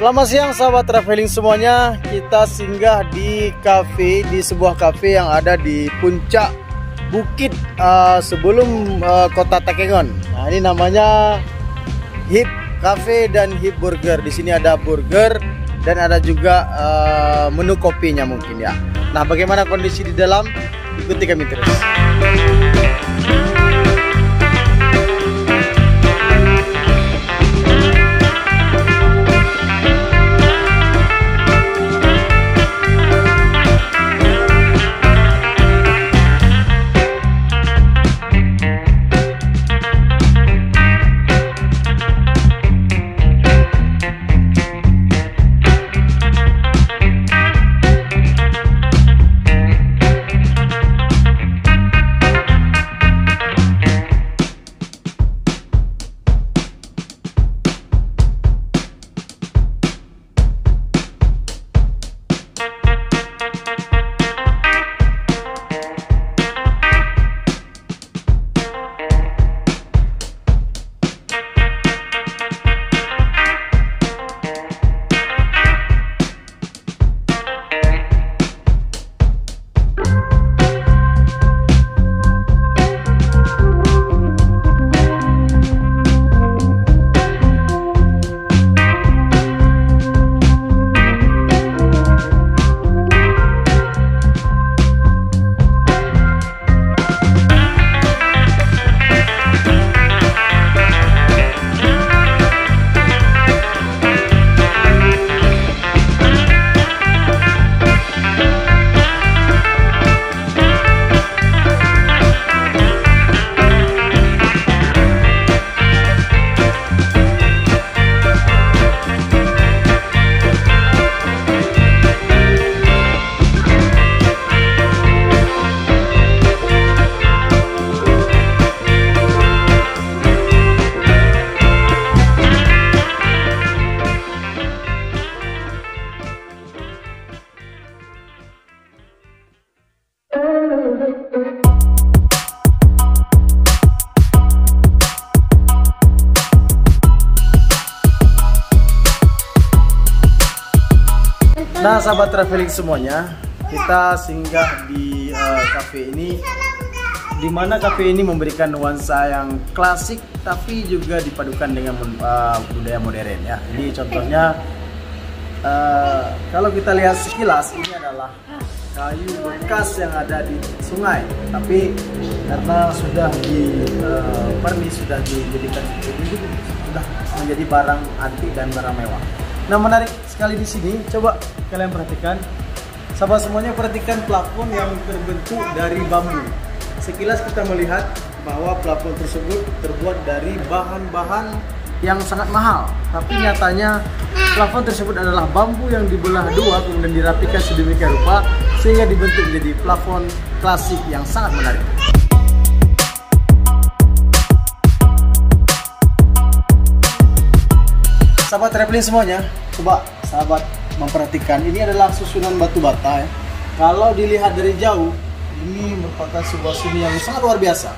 Selamat siang sahabat traveling semuanya. Kita singgah di kafe, di sebuah kafe yang ada di puncak bukit sebelum kota Takengon. Nah, ini namanya Hip Cafe dan Hip Burger. Di sini ada burger dan ada juga menu kopinya mungkin ya. Nah, bagaimana kondisi di dalam? Ikuti kami terus. Nah, sahabat traveling semuanya, kita singgah di cafe ini, di mana cafe ini memberikan nuansa yang klasik tapi juga dipadukan dengan budaya modern ya. Ini contohnya kalau kita lihat sekilas, ini adalah kayu bekas yang ada di sungai, tapi karena sudah sudah dijadikan sudah menjadi barang antik dan barang mewah. Nah, menarik sekali di sini, coba kalian perhatikan, sahabat semuanya, perhatikan plafon yang terbentuk dari bambu. Sekilas kita melihat bahwa plafon tersebut terbuat dari bahan-bahan yang sangat mahal, tapi nyatanya plafon tersebut adalah bambu yang dibelah dua kemudian dirapikan sedemikian rupa sehingga dibentuk menjadi plafon klasik yang sangat menarik. Sahabat traveling semuanya, coba sahabat memperhatikan, ini adalah susunan batu bata ya. Kalau dilihat dari jauh, ini merupakan sebuah seni yang sangat luar biasa.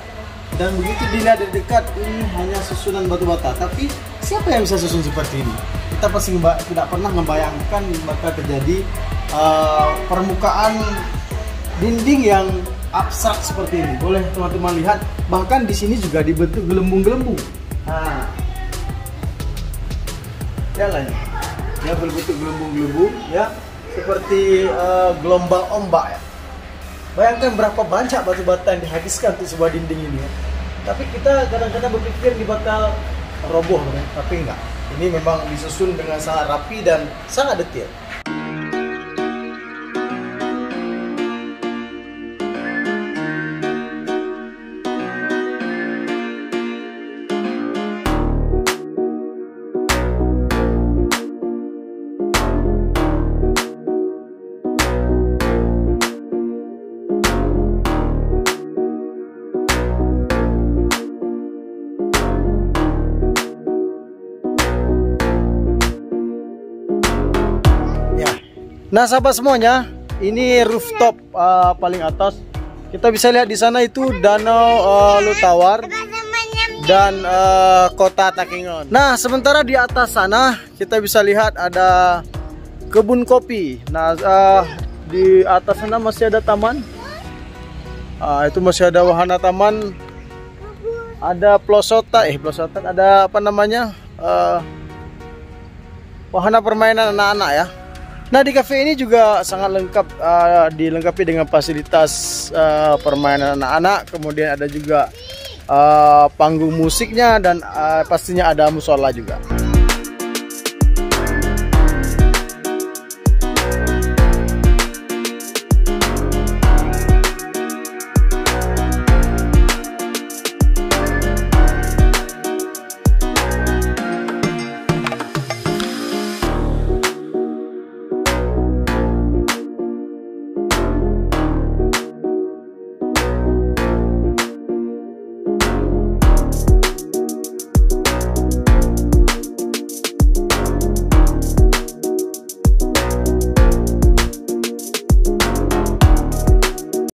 Dan begitu dilihat dari dekat, ini hanya susunan batu bata. Tapi siapa yang bisa susun seperti ini? Kita pasti tidak pernah membayangkan bakal terjadi permukaan dinding yang abstrak seperti ini. Boleh teman-teman lihat, bahkan di sini juga dibentuk gelembung-gelembung. Nah, ya lah, dia berbentuk gelembung-gelembung ya, seperti gelombang ombak ya. Bayangkan berapa banyak batu bata yang dihabiskan untuk sebuah dinding ini ya. Tapi kita kadang-kadang berpikir ini bakal roboh ya, tapi enggak. Ini memang disusun dengan sangat rapi dan sangat detail. Nah, sahabat semuanya, ini rooftop paling atas. Kita bisa lihat di sana itu Danau Lutawar dan kota Takengon. Nah, sementara di atas sana kita bisa lihat ada kebun kopi. Nah, di atas sana masih ada taman. Itu masih ada wahana taman. Ada pelosotan, ada apa namanya? Wahana permainan anak-anak ya. Nah, di cafe ini juga sangat lengkap, dilengkapi dengan fasilitas permainan anak-anak. Kemudian ada juga panggung musiknya dan pastinya ada musola juga.